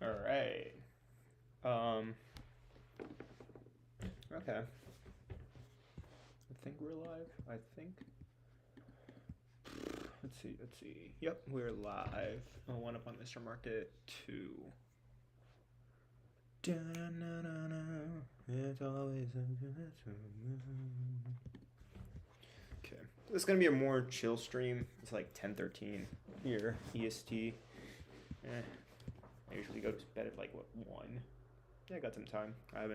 All right. Um. Okay. I think we're live. I think. Let's see. Let's see. Yep, we're live. One up on Mr. Market. Two. It's always okay. This is gonna be a more chill stream. It's like 10:13 here EST. I usually go to bed at like what 1. Yeah, I got some time. I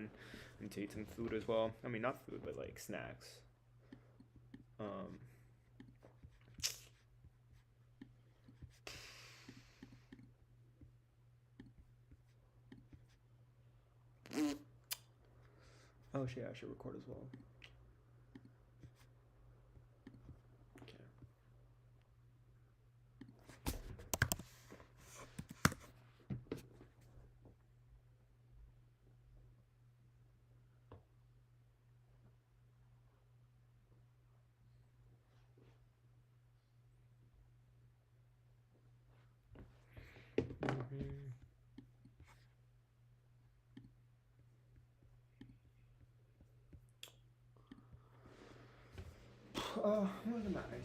need to eat some food as well. I mean, not food, but like snacks. Um. Oh shit, I should record as well. Okay. Oh, what am I? Okay.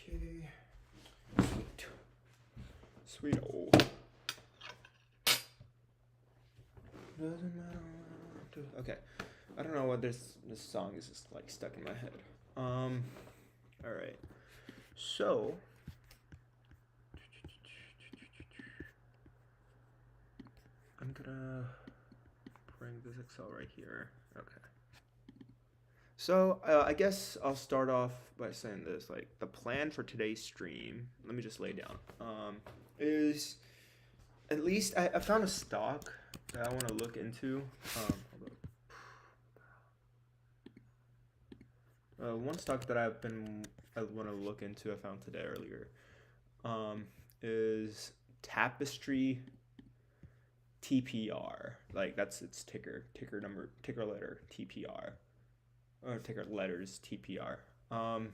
Sweet. Sweet old. Doesn't matter. Okay. I don't know what this song is just like stuck in my head. All right. So. I'm gonna bring this Excel right here. Okay. So I guess I'll start off by saying this: like the plan for today's stream. Let me just lay down. Is at least I found a stock that I want to look into. Hold one stock that I want to look into. I found today earlier. Is Tapestry TPR. Like that's its ticker letter TPR. Or ticker letters TPR. I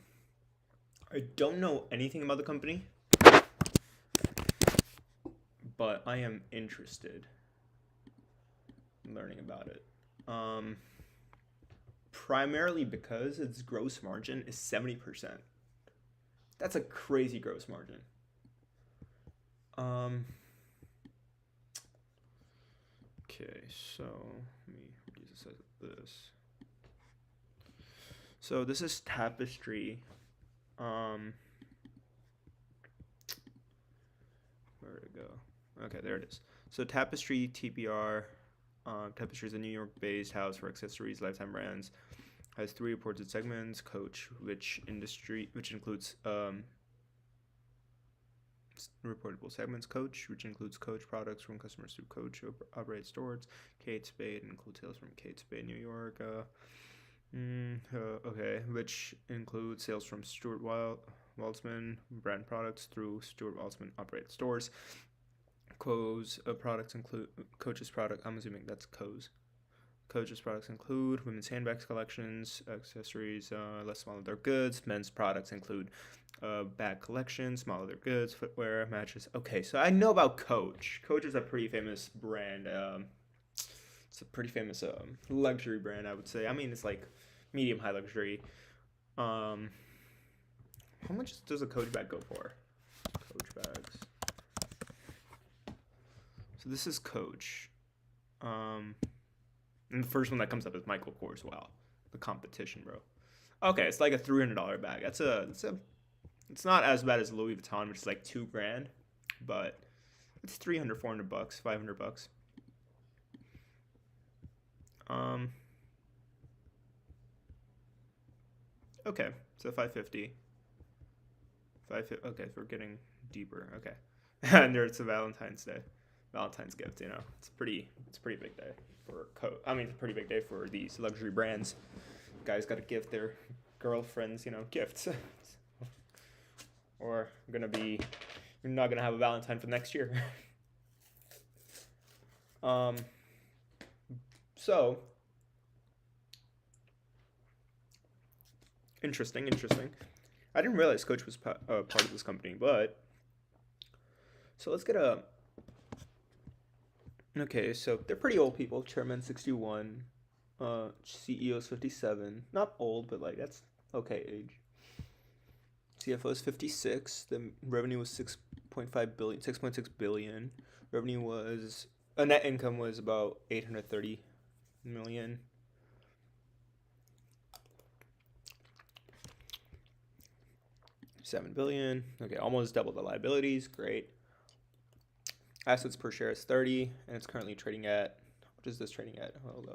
don't know anything about the company, but I am interested in learning about it. Primarily because its gross margin is 70%. That's a crazy gross margin. Okay, so let me use this as this. So this is Tapestry. Where'd it go? Okay, there it is. So Tapestry TPR. Tapestry is a New York-based house for accessories, lifetime brands. Has 3 reported segments: Coach, which includes reportable segments: Coach, which includes Coach products from customers through Coach operated stores; Kate Spade, includes sales from Kate Spade, New York. Okay, which includes sales from Stuart Waltzman brand products through Stuart Waltzman operated stores. Co's products include Coach's product. I'm assuming that's Co's. Coach's products include women's handbags collections, accessories, less small leather goods. Men's products include bag collections, small leather goods, footwear, matches. Okay, so I know about Coach. Coach is a pretty famous brand. It's a pretty famous luxury brand, I would say. I mean, it's like medium high luxury. How much does a Coach bag go for? Coach bags. So this is Coach. And the first one that comes up is Michael Kors. Wow, the competition, bro. Okay, it's like a $300 bag. It's not as bad as Louis Vuitton, which is like $2,000, but it's 300, $400, $500. Okay, so 550. Okay, so we're getting deeper. Okay. And there's a Valentine's gift. It's pretty big day for pretty big day for these luxury brands. Guys got to give their girlfriends, gifts. Or you're not gonna have a Valentine for next year. So interesting. I didn't realize Coach was part of this company, but so let's get a. Okay, so they're pretty old people. Chairman 61, CEO's 57. Not old, but like that's okay age. CFO is 56. The revenue was 6.5 billion, 6.6 billion. Revenue was net income was about 830 million. $7 billion. Okay, almost double the liabilities. Great. Assets per share is 30, and it's currently trading at. What is this trading at? Hold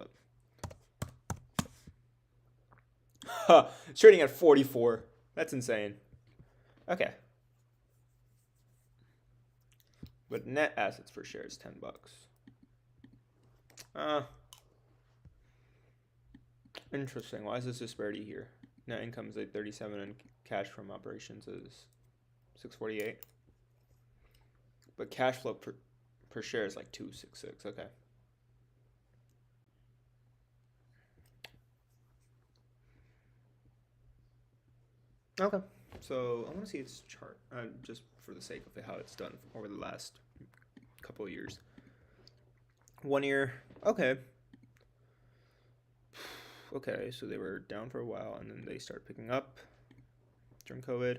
up. It's trading at 44. That's insane. Okay. But net assets per share is $10. Interesting. Why is this disparity here? Net income is 837 and cash from operations is 648. But cash flow per share is like 266. Okay. Okay. So I want to see its chart, just for the sake of how it's done over the last couple of years. 1 year. Okay. Okay, so they were down for a while, and then they started picking up during COVID.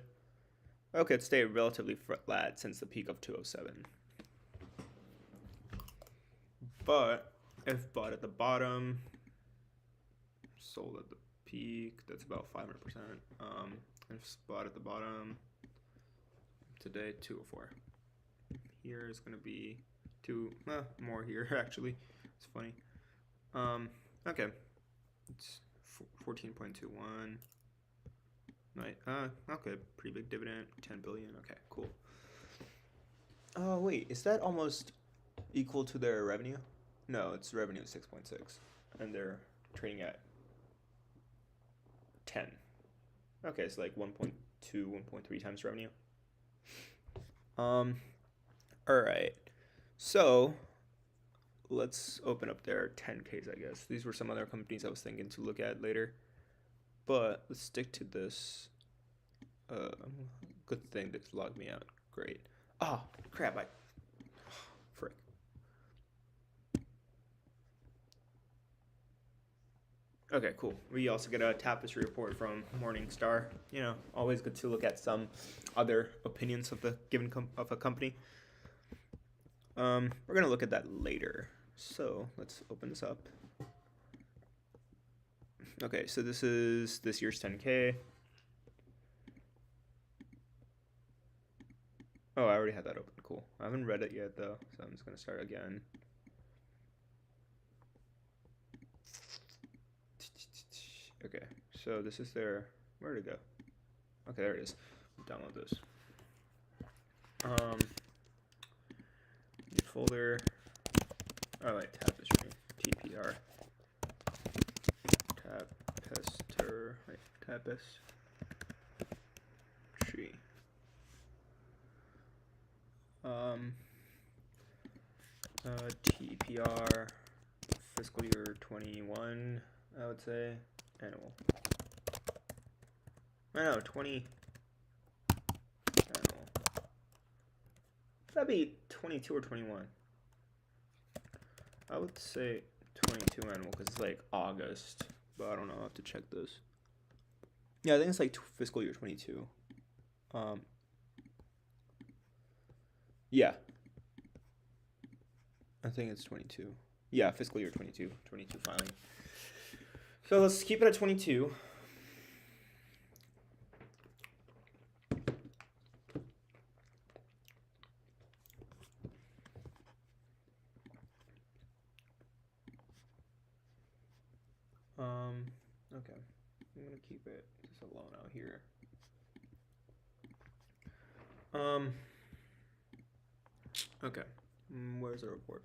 Okay, it stayed relatively flat since the peak of 207. But if bought at the bottom, sold at the peak, that's about 500%. If bought at the bottom, today 204. Here is going to be more here actually. It's funny. Okay. It's 14.21. Right. Okay. Pretty big dividend. 10 billion. Okay. Cool. Oh wait, is that almost equal to their revenue? No, its revenue is 6.6, and they're trading at 10. Okay, it's like 1.2, 1.3 times revenue. All right. So let's open up their 10Ks, I guess. These were some other companies I was thinking to look at later. But let's stick to this. Good thing this logged me out. Great. Oh, crap. Frick. Okay, cool. We also get a Tapestry report from Morningstar. Always good to look at some other opinions of the given of a company. We're going to look at that later. So let's open this up. Okay, so this is this year's 10K. Oh, I already had that open. Cool. I haven't read it yet, though, so I'm just going to start again. Okay, so this is their... Where'd it go? Okay, there it is. Download this. New folder. Oh, wait, Tapestry. TPR. Tapestry. TPR fiscal year 21, I would say. Annual. I know, 20 annual. That'd be 22 or 21. I would say 22 annual because it's like August, but I don't know. I'll have to check this. Yeah, I think it's like fiscal year 22. Yeah. I think it's 22. Yeah, fiscal year 22 filing. So let's keep it at 22. Okay. I'm gonna keep it just alone out here. Okay. Where's the report?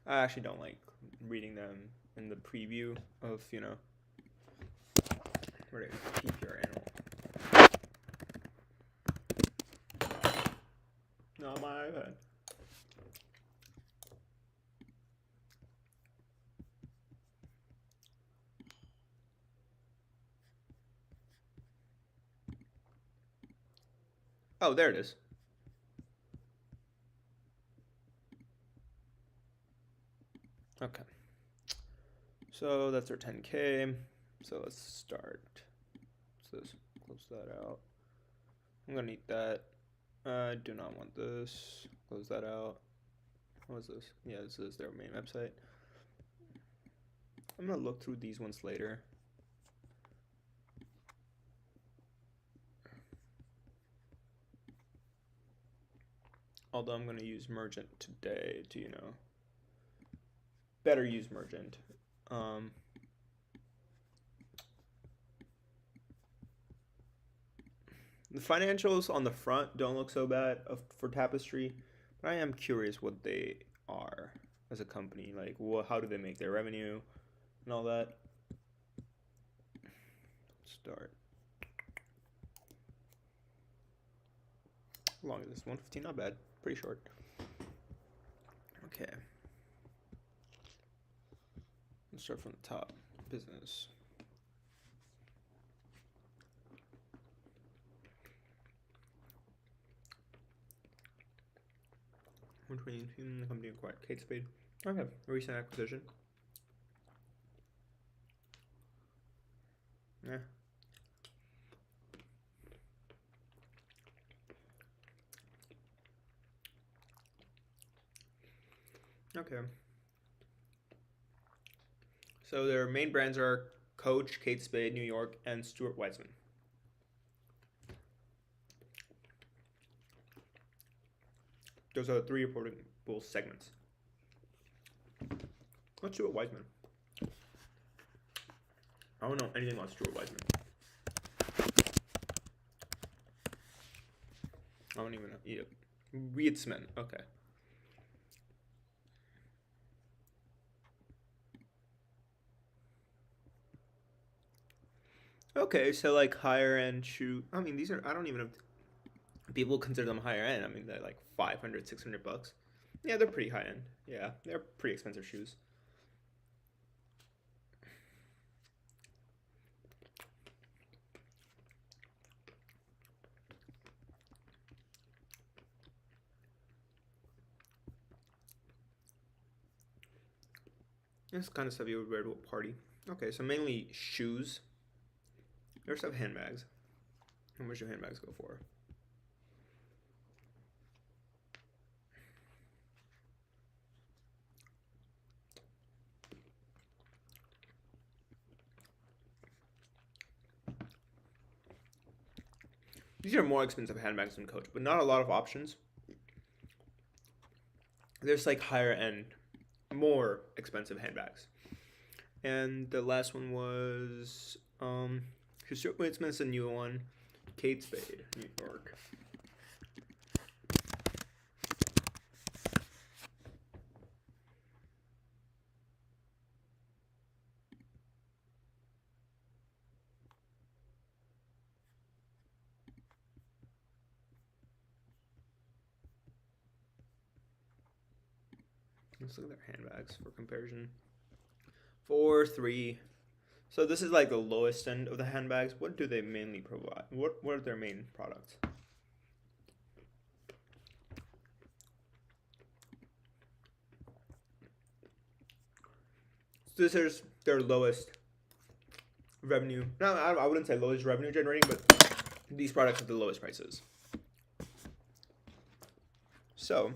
I actually don't like reading them in the preview of, where to keep your animal. Not my iPad. Oh, there it is. Okay. So that's our 10K. So let's start. So let's close that out. I'm gonna need that. I do not want this. Close that out. What is this? Yeah, this is their main website. I'm gonna look through these ones later. Although I'm gonna use Mergent today to, better use Mergent. The financials on the front don't look so bad for Tapestry, but I am curious what they are as a company. Like, how do they make their revenue and all that? Let's start. How long is this? 115, not bad. Pretty short. Okay. Let's start from the top. Business. The company acquired Kate Spade. Okay, recent acquisition. Yeah. Okay. So their main brands are Coach, Kate Spade, New York, and Stuart Weitzman. Those are the 3 reportable segments. What's Stuart Weitzman? I don't know anything about Stuart Weitzman. I don't even know. Yeah. Weitzman. Okay. Okay, so like higher end shoe. I mean, these are, I don't even know if people consider them higher end. I mean, they're like $500, $600. Yeah, they're pretty high end. Yeah, they're pretty expensive shoes. This kind of stuff you would wear to a party. Okay, so mainly shoes. They also have handbags. How much do handbags go for? These are more expensive handbags than Coach, but not a lot of options. There's like higher end, more expensive handbags. And the last one was Stuart Weitzman's a new one. Kate Spade, New York. Let's look at their handbags for comparison. 4, 3. So this is like the lowest end of the handbags. What do they mainly provide? What are their main products? So this is their lowest revenue. No, I wouldn't say lowest revenue generating, but these products have the lowest prices. So,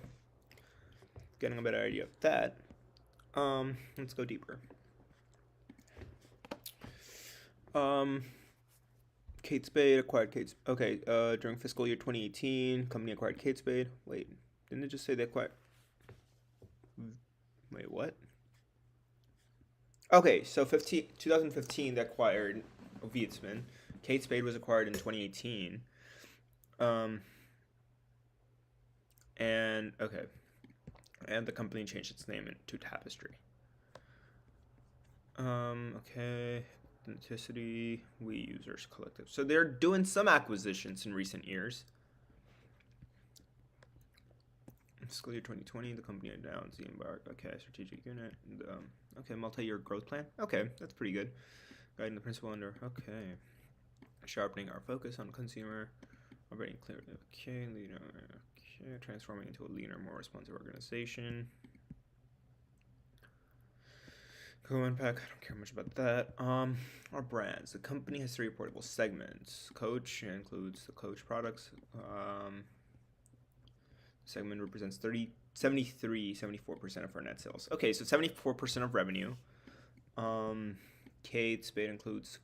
getting a better idea of that, let's go deeper. Kate Spade acquired Kate Spade. Okay, during fiscal year 2018, company acquired Kate Spade. Wait, didn't it just say they acquired? Wait, what? Okay, so 2015 they acquired Vietzman. Kate Spade was acquired in 2018. Um, and okay, and the company changed its name to Tapestry. Okay, authenticity, we users collective. So they're doing some acquisitions in recent years. Fiscal year 2020, the company announced the embark. Okay, strategic unit. And, okay, multi-year growth plan. Okay, that's pretty good. Guiding the principle under. Okay, sharpening our focus on consumer. Operating clearly. Okay, leader. Okay, transforming into a leaner, more responsive organization. Co-impact, I don't care much about that. Our brands. The company has 3 reportable segments. Coach includes the Coach products. Segment represents 74% of our net sales. Okay, so 74% of revenue. Kate Spade includes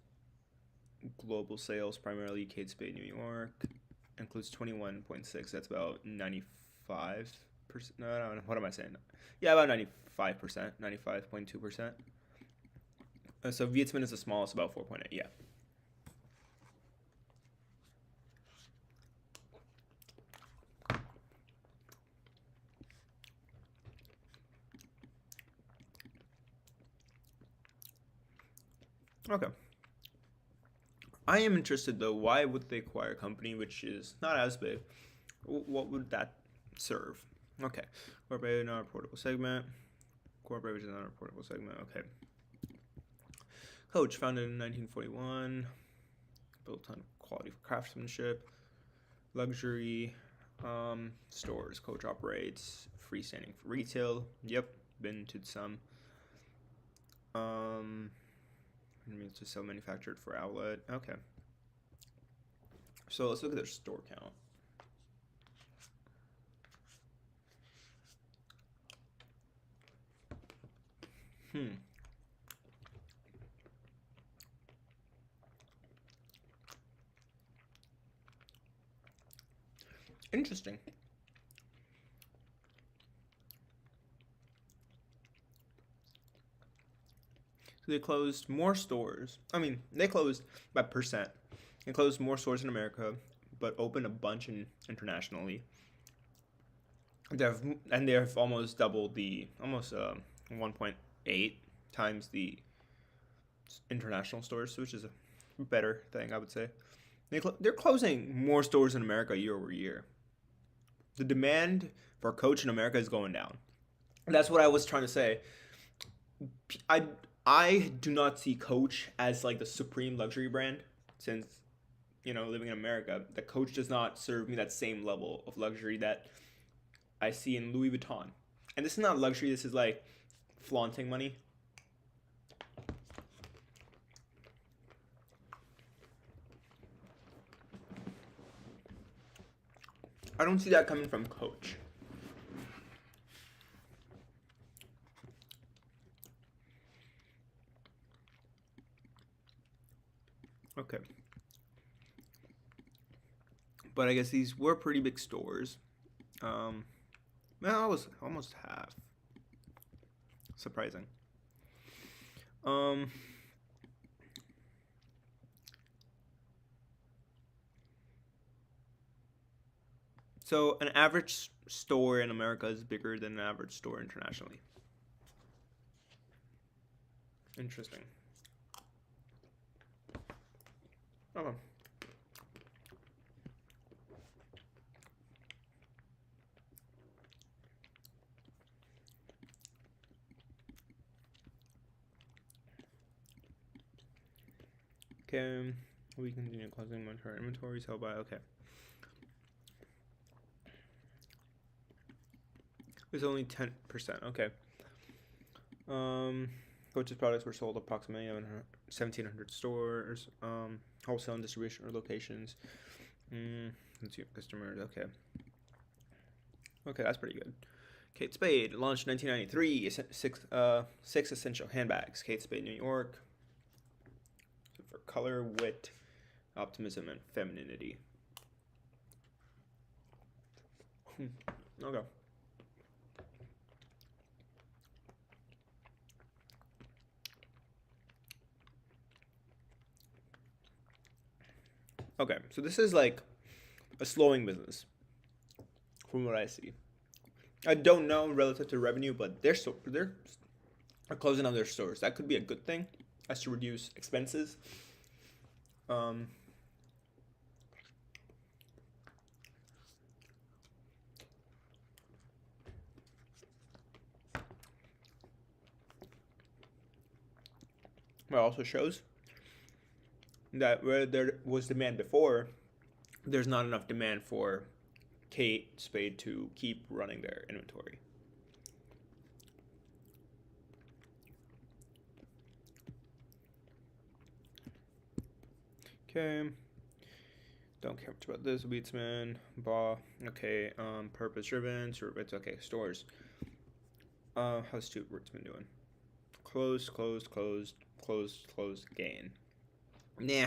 global sales, primarily Kate Spade New York. Includes 21.6. That's about 95%. No, what am I saying? Yeah, about 95%, 95.2%. So Vietzman is the smallest, about 4.8. Yeah. Okay. I am interested though. Why would they acquire a company which is not as big? What would that serve? Okay. Corporate non-reportable segment. Corporate which is not a reportable segment. Okay. Coach, founded in 1941. Built on quality craftsmanship. Luxury stores. Coach operates freestanding for retail. Yep. Been to some. It means to sell manufactured for outlet. Okay. So let's look at their store count. Interesting. So they closed more stores. I mean, they closed by percent. They closed more stores in America, but opened a bunch internationally. They have almost doubled almost 1.8 times the international stores, which is a better thing, I would say. They're closing more stores in America year over year. The demand for Coach in America is going down. That's what I was trying to say. I do not see Coach as like the supreme luxury brand, since living in America, the Coach does not serve me that same level of luxury that I see in Louis Vuitton. And this is not luxury, this is like flaunting money. I don't see that coming from Coach. Okay. But I guess these were pretty big stores. Well, I was almost half. Surprising. So an average store in America is bigger than an average store internationally. Interesting. Oh. Okay, we continue closing monitor inventories held by. Okay. It's only 10%. Okay. Coach's products were sold approximately 1,700 stores, wholesale and distribution locations. Let's see, customers. Okay. Okay, that's pretty good. Kate Spade launched in 1993. Six essential handbags. Kate Spade, New York. For color, wit, optimism, and femininity. Okay. Okay, so this is like a slowing business from what I see. I don't know relative to revenue, but they're closing down their stores. That could be a good thing, as to reduce expenses. Um, it also shows that where there was demand before, there's not enough demand for Kate Spade to keep running their inventory. Okay. Don't care much about this. Beatsman, Baugh. Okay. Purpose driven. It's okay. Stores. How's Stuart's been doing? Closed. Gain. Nah.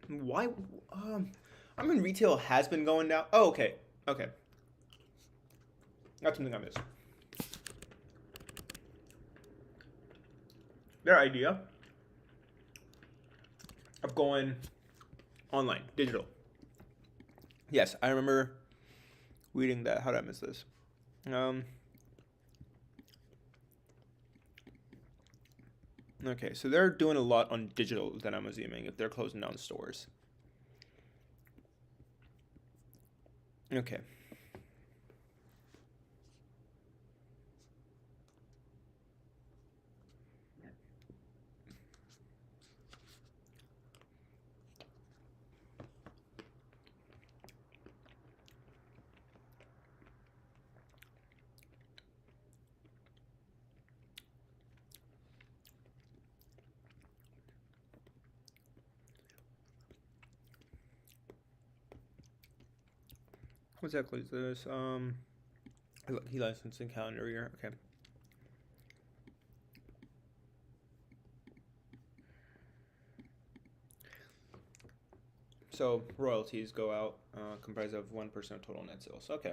Why? I mean, retail has been going down. Oh, okay. Okay. That's something I missed. Their idea of going online, digital. Yes, I remember reading that. How did I miss this? Okay, so they're doing a lot on digital, then I'm assuming, if they're closing down stores. Okay. What's exactly this? He licensing calendar year. Okay. So royalties go out, comprised of 1% of total net sales. Okay.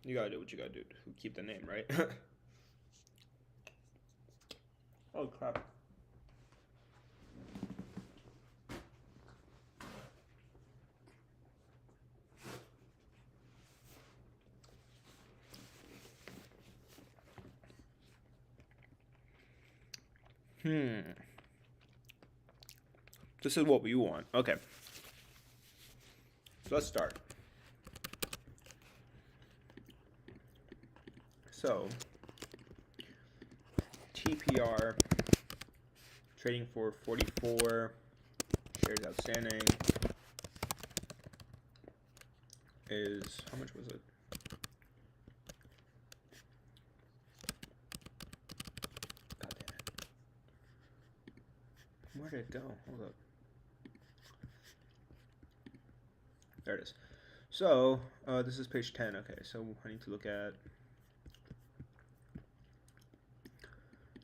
You gotta do what you gotta do to keep the name, right? Oh crap. This is what we want. Okay. So let's start. So, TPR, trading for 44, shares outstanding, is, how much was it? God damn it. Where did it go? Hold up. There it is. So, this is page 10. Okay, so I need to look at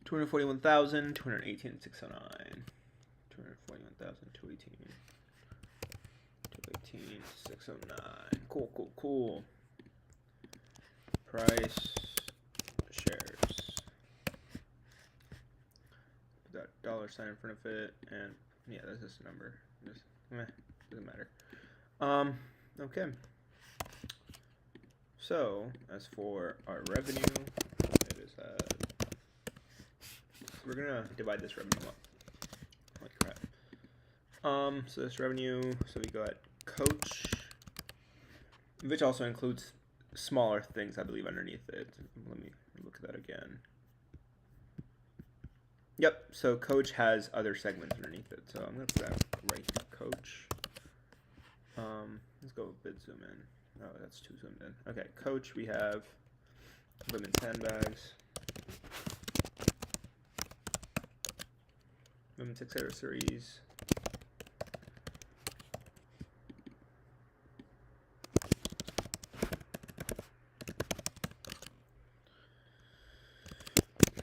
241,000, 218,609. 241,000, 218, 609. Cool. Price, shares. Put that dollar sign in front of it, and yeah, that's just a number. Just, doesn't matter. Okay. So, as for our revenue, it is we're gonna divide this revenue up. Holy crap. So this revenue, so we got Coach, which also includes smaller things, I believe, underneath it. Let me look at that again. Yep, so Coach has other segments underneath it. So I'm gonna put that right here, Coach. Let's go a bit zoom in. Oh, that's too zoomed in. Okay, Coach, we have women's handbags, women's accessories,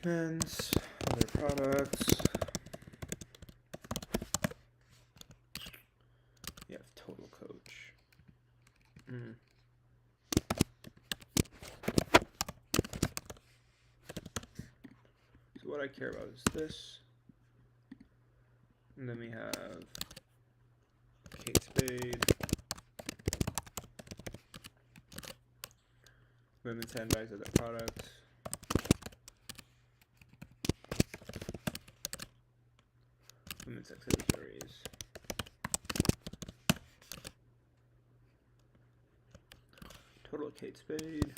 men's, other products. You have total Coach. So what I care about is this. And then we have Spade. Women's handbags are the products. Women's accessories. Total Kate Spade.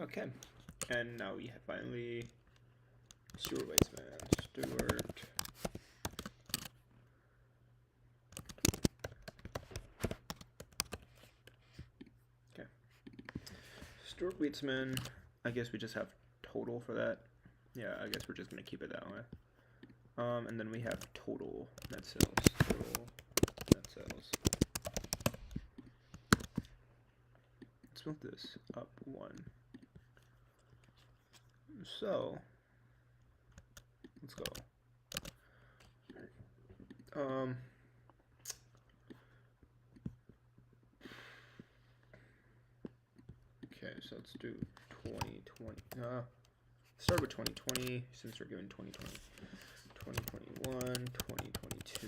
Okay, and now we have finally Stuart Weitzman. Stuart. Okay. Stuart Weitzman. I guess we just have total for that. Yeah, I guess we're just gonna keep it that way. And then we have total net sales. Total net sales. Let's move this up one. So let's go. Okay, so let's do 2020. Start with 2020 since we're given 2020. 2021, 2022.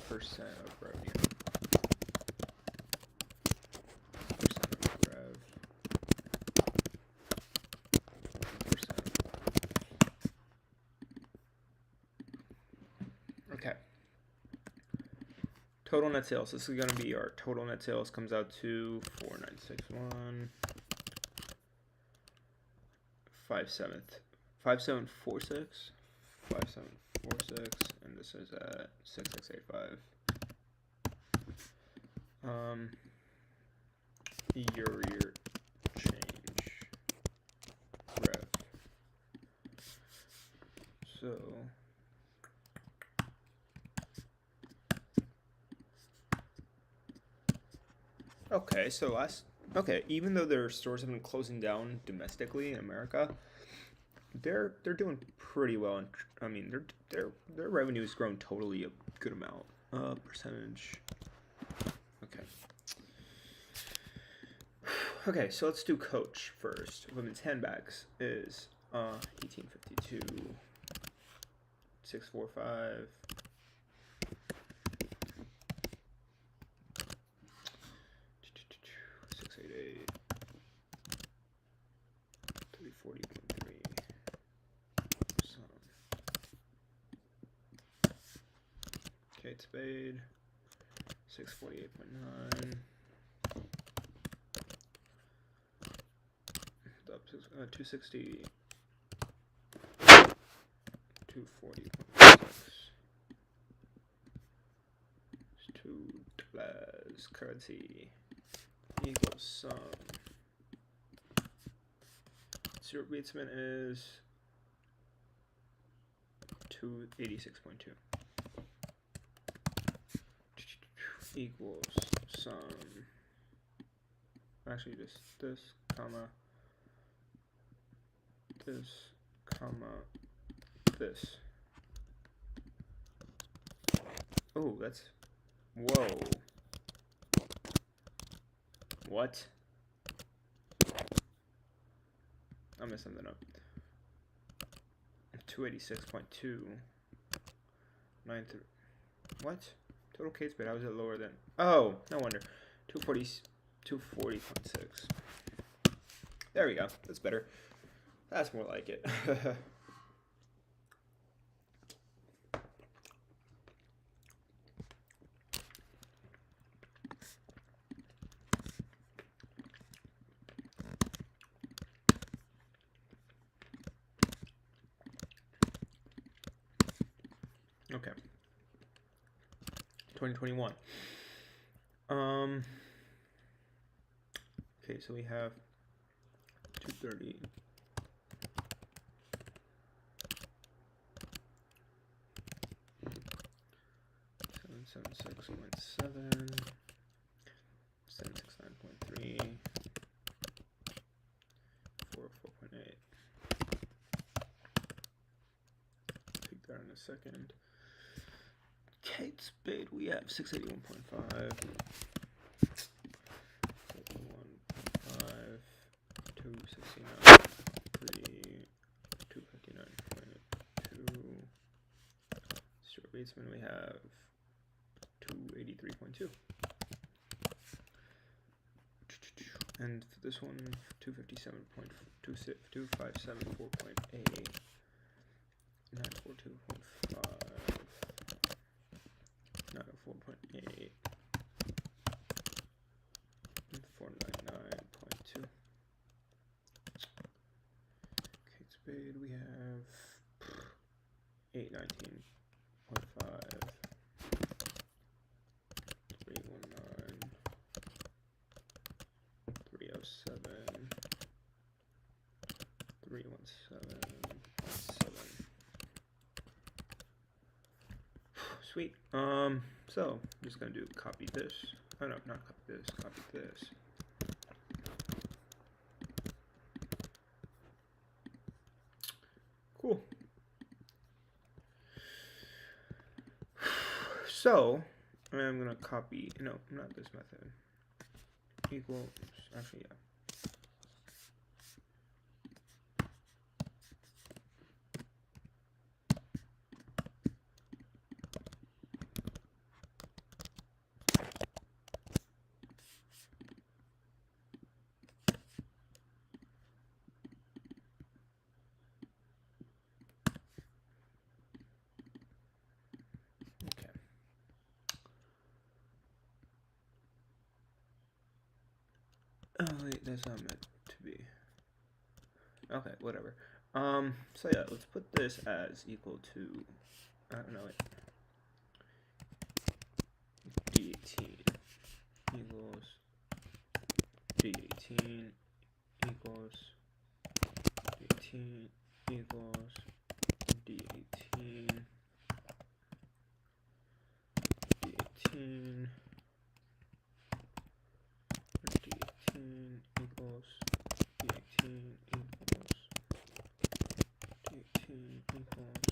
Percent of revenue. Percent of rev. Percent. Okay. Total net sales. This is going to be our total net sales. Comes out to 4961. 5746. 5746. And this is at 6685. Year change rev. So okay, so even though their stores have been closing down domestically in America, they're doing pretty well. And I mean, their revenue has grown totally a good amount. Percentage. Okay. Okay, so let's do Coach first. Women's handbags is 1852, 645. 688, 340.3. Kate Spade, 648.9. 260, 240.6. $2 currency equals sum. Stuart Weitzman is 286.2 equals sum. Actually, just this, comma, this, comma, this. Oh, that's, whoa. What? I messed something up. 286.2. 93. What? Total Kate Spade, how is it lower than? Oh, no wonder. 240.6. There we go. That's better. That's more like it. Okay. 2021. Okay, so we have 230. 776.7. 769.3. 404.8. Take that in a second. Kate Spade, we have 681.5. 469, 259.2. Stuart Weitzman, we have 283.2. And for this one, 257.26, 257.4.8, 942.5, 904.8, 499.2. Kate Spade, we have 819.5, 319, 307, 317.7. Sweet. So I'm just gonna do copy this. Oh no, not copy this. Copy this. Cool. So I'm gonna copy. No, not this method. Equals. Actually, yeah. Oh wait, that's not meant to be. Okay, whatever. So yeah, let's put this as equal to, I don't know, D18 equals D18 equals D18 equals D18 D18 D18 equals D18 equals D18 equals D18 equals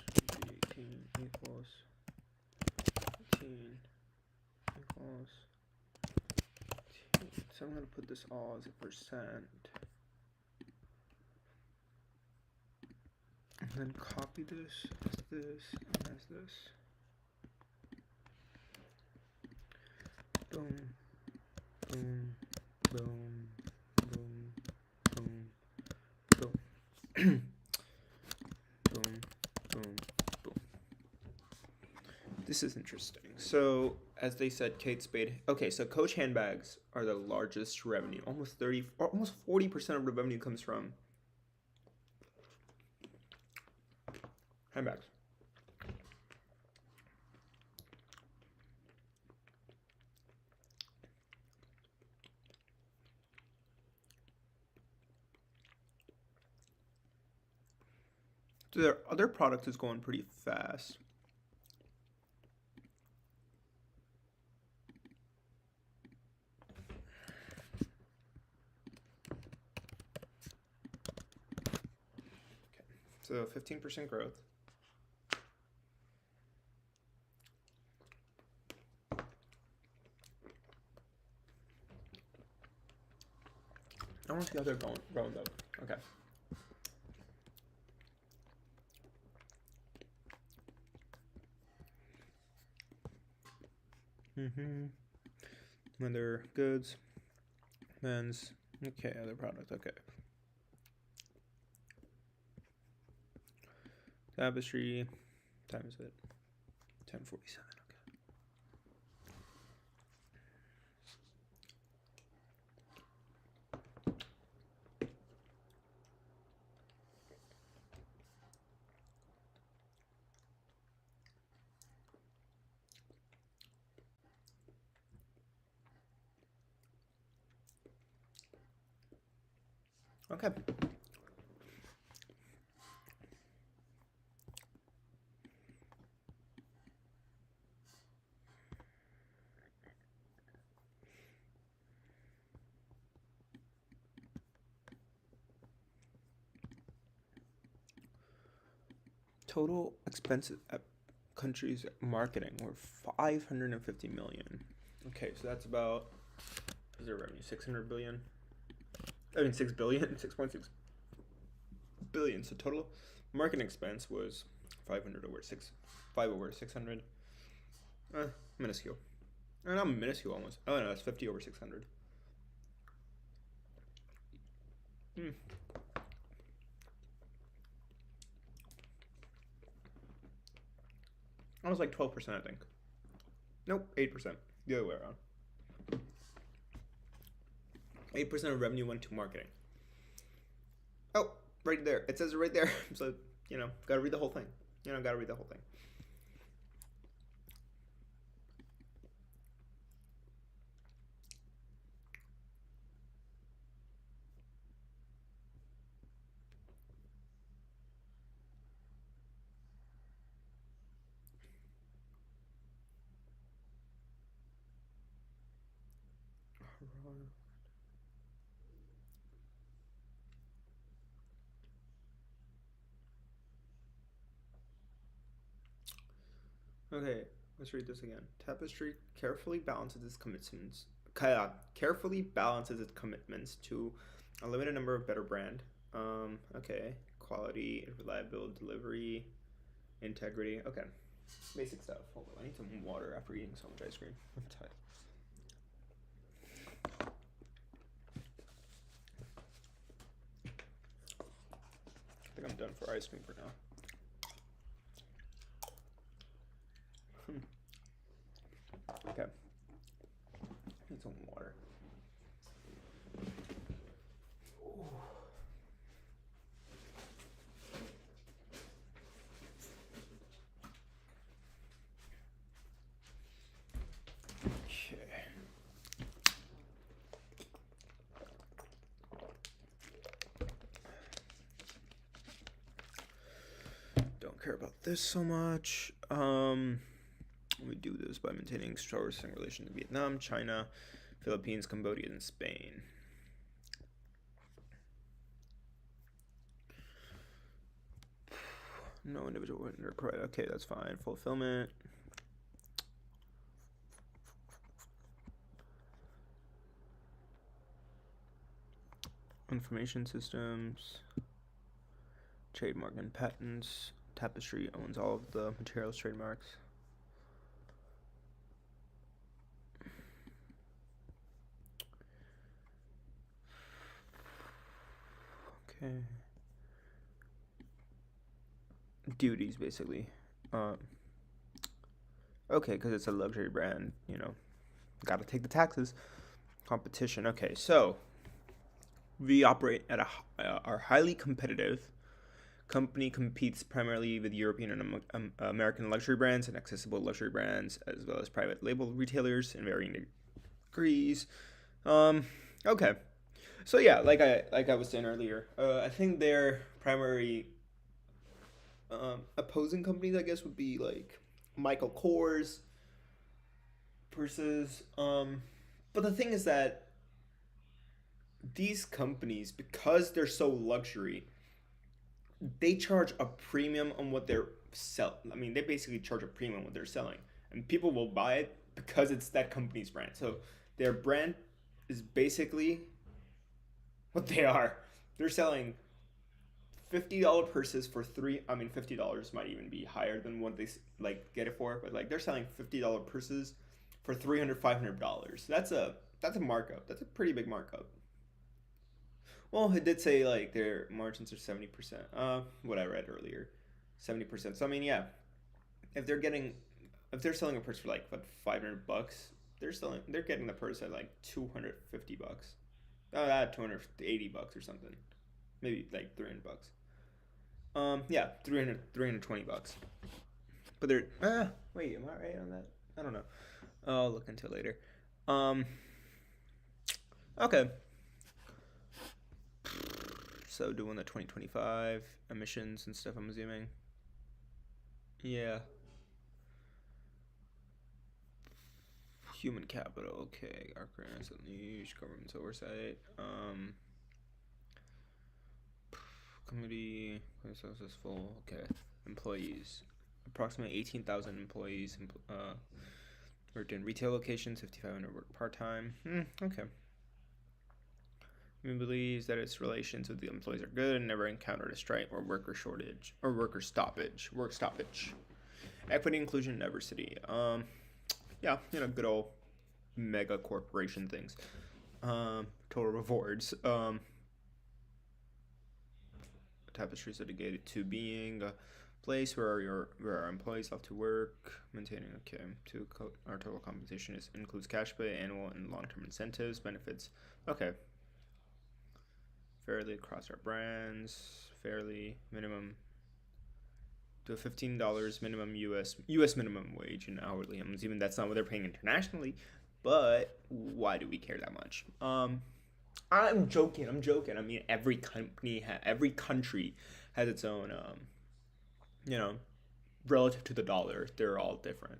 18 equals 18. So I'm going to put this all as a percent. And then copy this as this and as this. Boom, boom, boom, boom, boom, boom. Boom, boom, boom. This is interesting. So, as they said, Kate Spade. Okay, so Coach handbags are the largest revenue. Almost 40% of the revenue comes from handbags. So their other product is going pretty fast. So 15% growth. I want to see how they're growing though. Okay. Other goods, men's. Okay, other product. Okay. Tapestry. Time is it? 10:47. Okay. Total expenses at countries marketing were 550 million. Okay, so that's about, is their revenue 600 billion? I mean 6 billion, 6.6 billion. So total marketing expense was 5 over 600. Minuscule. Not minuscule almost. Oh no, that's 50 over 600. Almost like 12%, I think. Nope, 8%. The other way around. 8% of revenue went to marketing. Oh, right there. It says it right there. So, gotta read the whole thing. Gotta read the whole thing. Okay, let's read this again. Tapestry carefully balances its commitments. Carefully balances its commitments to a limited number of better brand. Okay, quality, reliable delivery, integrity. Okay, basic stuff. Hold on, I need some water after eating so much ice cream. I'm tired. I think I'm done for ice cream for now. Okay. Need some water. Okay. Don't care about this so much. We do this by maintaining sourcing relations in Vietnam, China, Philippines, Cambodia, and Spain. No individual vendor, correct. Okay, that's fine. Fulfillment. Information systems. Trademark and patents. Tapestry owns all of the materials trademarks. Okay. Duties, basically. Okay, because it's a luxury brand, gotta take the taxes. Competition. Okay, so we operate at are highly competitive. Company competes primarily with European and American luxury brands and accessible luxury brands, as well as private label retailers in varying degrees. Okay. So yeah, like I was saying earlier, I think their primary opposing companies, I guess, would be like Michael Kors, purses. But the thing is that these companies, because they're so luxury, they charge a premium on what they're I mean, they basically charge a premium on what they're selling, and people will buy it because it's that company's brand. So their brand is basically what they are. They're selling $50 purses for three. I mean, $50 might even be higher than what they get it for, but they're selling $50 purses for $300-$500. That's a markup. That's a pretty big markup. Well, it did say their margins are 70%. What I read earlier, 70%. So I mean, yeah, if they're selling a purse for $500, they're getting the purse at $250. $280 or something, maybe $300. Yeah, $320. But they're wait, am I right on that? I don't know. I'll look into it later. Okay. So doing the 2025 emissions and stuff, I'm assuming. Yeah. Human capital, okay. Our grants and niche, government's oversight. Committee, successful, okay. Employees. Approximately 18,000 employees worked in retail locations, 5,500 work part-time. Okay. It believes that its relations with the employees are good and never encountered a strike or worker shortage or work stoppage. Equity, inclusion, and diversity. Yeah, good old mega corporation things. Total rewards. Tapestry is dedicated to being a place where our employees love to work, maintaining our total compensation includes cash pay, annual and long-term incentives, benefits. Okay. Fairly across our brands, fairly minimum to $15 minimum US minimum wage and hourly. I'm assuming that's not what they're paying internationally, but why do we care that much? I'm joking. I mean, every country has its own, relative to the dollar, they're all different.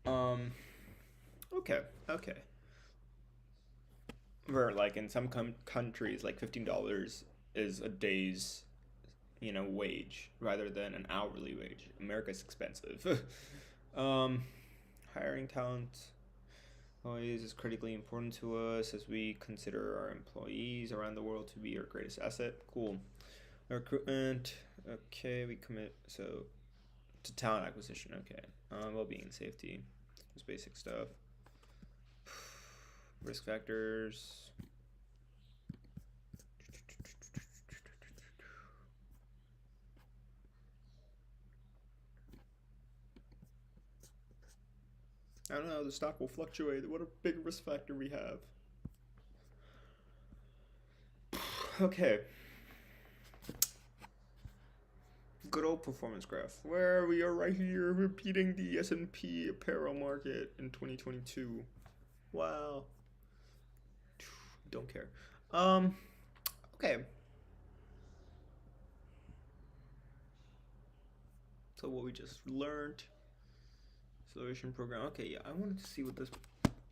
Okay. Where like in some countries, like $15 is a day's, wage rather than an hourly wage. America's expensive. Hiring talent employees is critically important to us as we consider our employees around the world to be our greatest asset. Cool. Recruitment. Okay, we commit to talent acquisition. Okay. Well-being and safety. Just basic stuff. Risk factors. I don't know, the stock will fluctuate. What a big risk factor we have. Okay. Good old performance graph. Where we are right here, repeating the S&P apparel market in 2022. Wow. Don't care. Okay. So what we just learned. Acceleration program. Okay, yeah, I wanted to see what this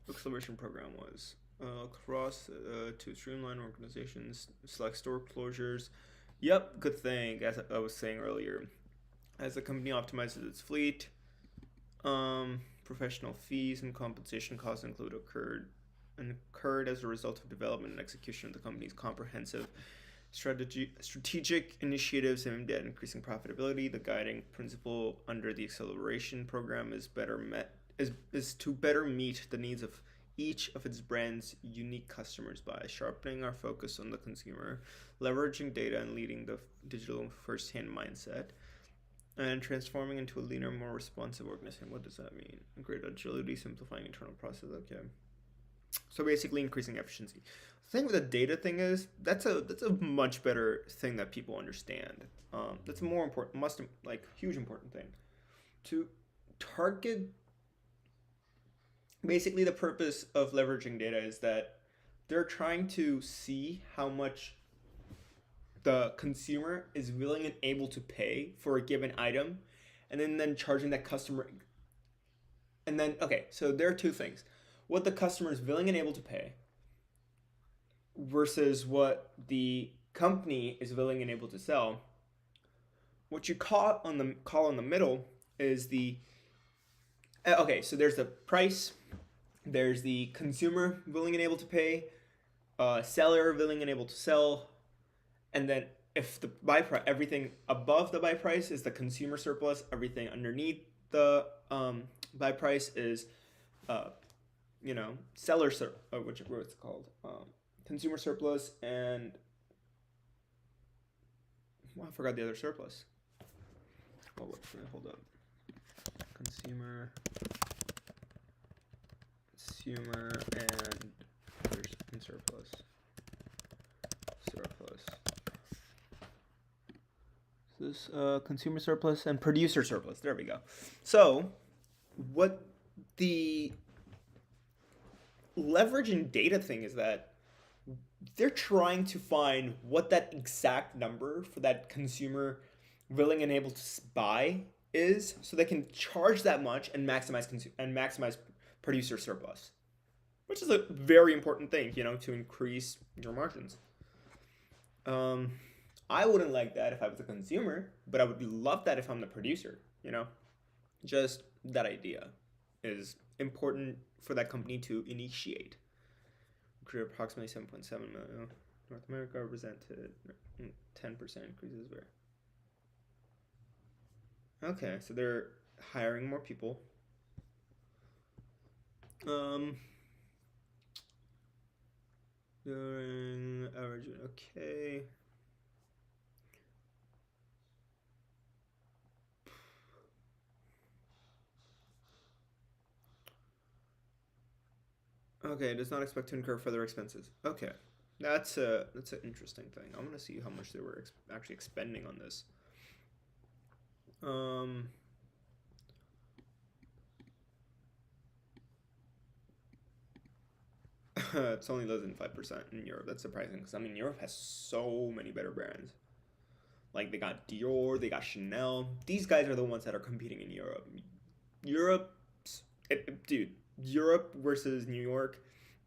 acceleration program was. To streamline organizations, select store closures. Yep, good thing, as I was saying earlier. As the company optimizes its fleet, professional fees and compensation costs incurred as a result of development and execution of the company's comprehensive strategic initiatives aimed at increasing profitability. The guiding principle under the acceleration program is to better meet the needs of each of its brand's unique customers by sharpening our focus on the consumer, leveraging data and leading the digital first-hand mindset, and transforming into a leaner, more responsive organization. What does that mean? Greater agility, simplifying internal process. Okay. So basically increasing efficiency. The thing with the data thing is that's a much better thing that people understand. That's a more important, huge important thing. To target, basically the purpose of leveraging data is that they're trying to see how much the consumer is willing and able to pay for a given item, and then charging that customer. And then, okay, so there are two things. What the customer is willing and able to pay versus what the company is willing and able to sell. What you call in the middle is the so there's the price, there's the consumer willing and able to pay, seller willing and able to sell, and then if the buy price, everything above the buy price is the consumer surplus, everything underneath the buy price is seller what's it called? Consumer surplus, and I forgot the other surplus. Hold up. Consumer and surplus. This consumer surplus and producer surplus. There we go. So, what the leveraging data thing is that they're trying to find what that exact number for that consumer willing and able to buy is, so they can charge that much and maximize producer surplus, which is a very important thing, to increase your margins. I wouldn't like that if I was a consumer, but I would love that if I'm the producer. Just that idea is important for that company to initiate. grew approximately 7.7 million. North America represented 10% increases where. Okay, so they're hiring more people. During average, okay. Okay, does not expect to incur further expenses. Okay, that's an interesting thing. I'm gonna see how much they were actually expending on this. It's only less than 5% in Europe. That's surprising because I mean Europe has so many better brands. Like they got Dior, they got Chanel. These guys are the ones that are competing in Europe. Dude, Europe versus New York,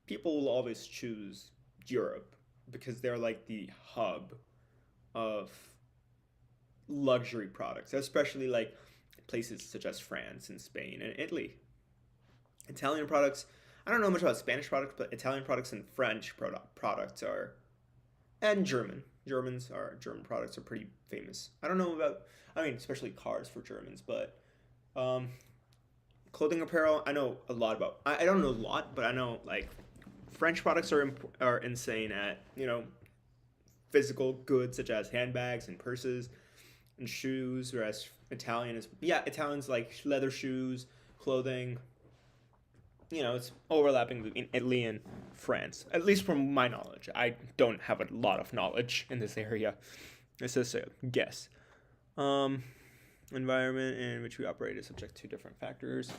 people will always choose Europe because they're like the hub of luxury products, especially like places such as France and Spain and Italy. Italian products, I don't know much about Spanish products, but Italian products and French products are, and German products are pretty famous. I don't know about, I mean, especially cars for Germans, but clothing apparel, I know a lot about. I don't know a lot, but I know like French products are insane at physical goods such as handbags and purses and shoes, whereas Italians like leather shoes, clothing. It's overlapping between Italy and France, at least from my knowledge. I don't have a lot of knowledge in this area. It's just a guess. Environment in which we operate is subject to different factors.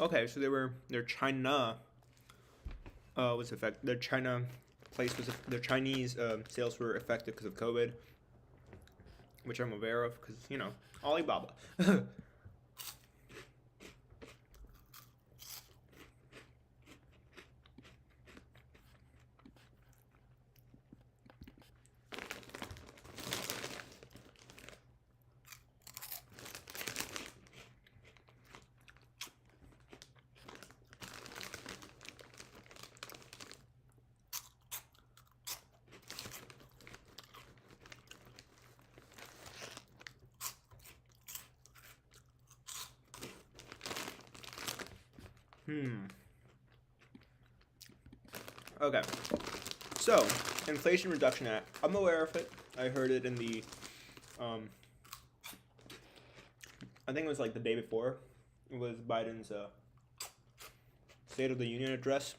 Okay, so their China was affected. Their Chinese sales were affected because of COVID, which I'm aware of because Alibaba. Okay. So, Inflation Reduction Act. I'm aware of it. I heard it in the, I think it was like the day before. It was Biden's State of the Union address.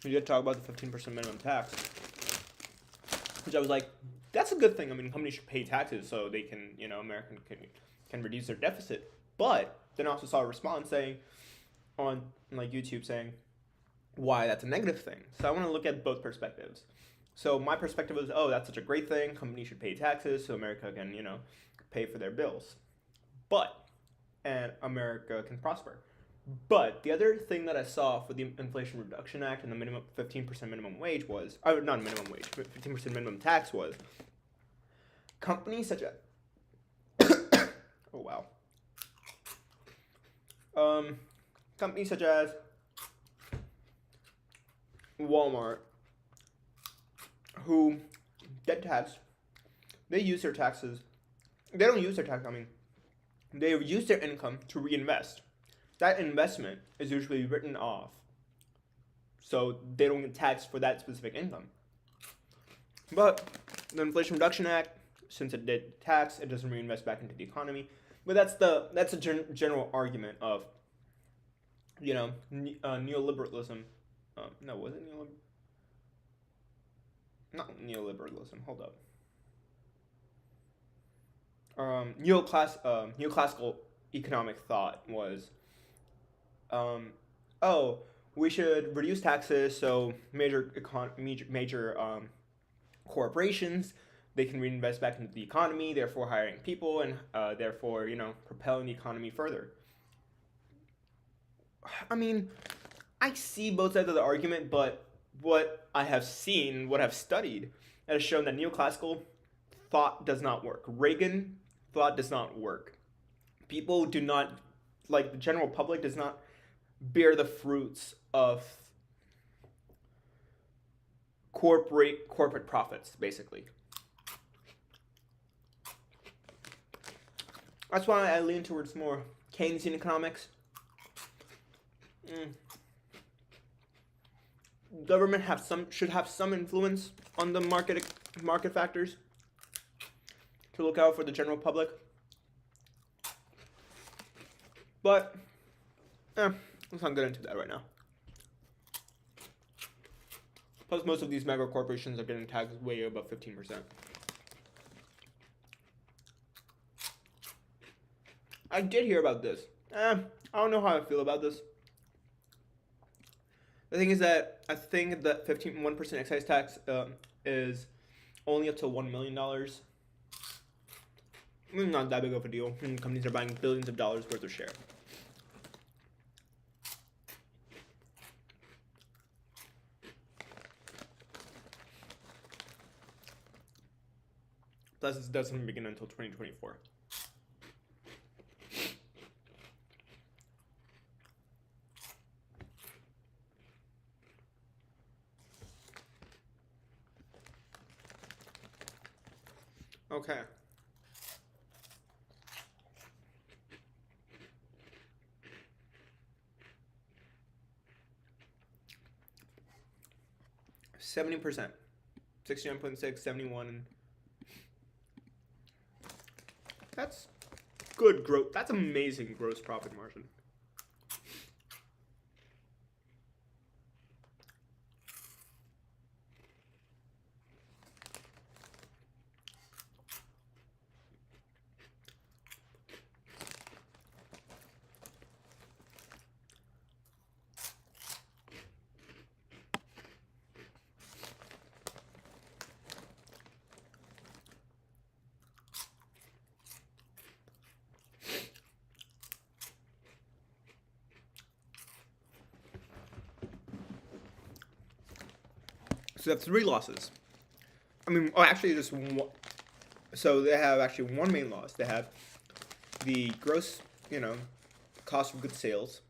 He did talk about the 15% minimum tax, which I was like, that's a good thing. I mean, companies should pay taxes so they can, Americans can reduce their deficit. But then I also saw a response saying, on like YouTube saying why that's a negative thing. So I want to look at both perspectives. So my perspective was, oh, that's such a great thing. Companies should pay taxes so America can, pay for their bills. And America can prosper. But the other thing that I saw for the Inflation Reduction Act and the 15% minimum wage was, not minimum wage, but 15% minimum tax was, companies such as, oh wow. Companies such as Walmart, who get taxed, they use their taxes. They don't use their tax. I mean, they use their income to reinvest. That investment is usually written off, so they don't get taxed for that specific income. But the Inflation Reduction Act, since it did tax, it doesn't reinvest back into the economy. But that's a general argument of neoliberalism. No, was it neoliberalism? Not neoliberalism. Hold up. neoclassical economic thought was, oh, we should reduce taxes so major corporations, they can reinvest back into the economy, therefore hiring people and therefore propelling the economy further. I mean, I see both sides of the argument, but what I have seen, what I've studied, has shown that neoclassical thought does not work. Reagan thought does not work. People do not, like the general public, does not bear the fruits of corporate profits, basically. That's why I lean towards more Keynesian economics. Government should have some influence on the market factors to look out for the general public. But let's not get into that right now. Plus, most of these mega corporations are getting taxed way above 15%. I did hear about this. I don't know how I feel about this. The thing is that I think that 1% excise tax is only up to $1 million. Not that big of a deal. Companies are buying billions of dollars worth of share. Plus, it doesn't begin until 2024. Okay. %, 69.6, 71. That's good growth. That's amazing gross profit margin. So they have 3 losses. I mean, actually just one. So they have actually one main loss. They have the gross, cost of goods sales.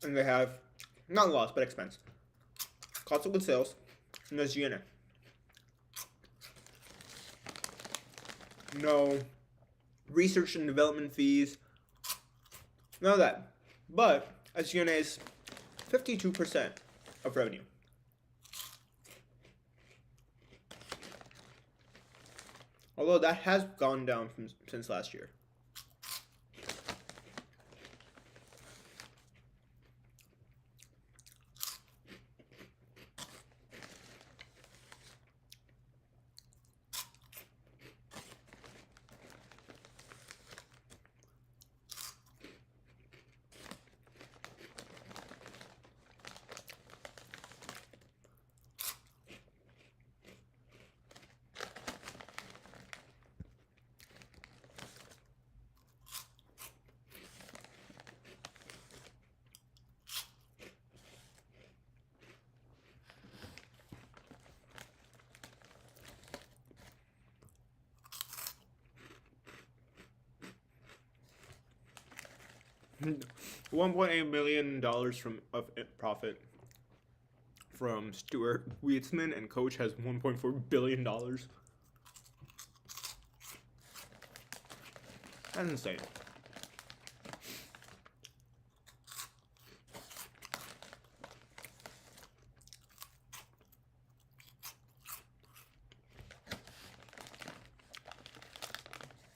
And they have, not loss, but expense. Cost of goods sales, and there's G&A. No research and development fees. None of that. But G&A is 52% of revenue. Although that has gone down since last year. $1.8 million of profit from Stuart Weitzman, and Coach has $1.4 billion. That's insane.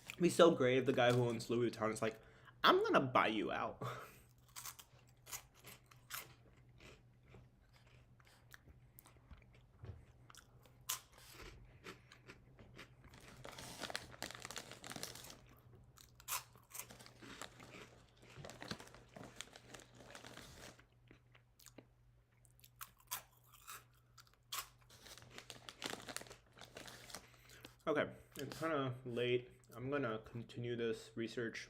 It'd be so great if the guy who owns Louis Vuitton is like, I'm gonna buy you out. Okay, it's kind of late. I'm gonna continue this research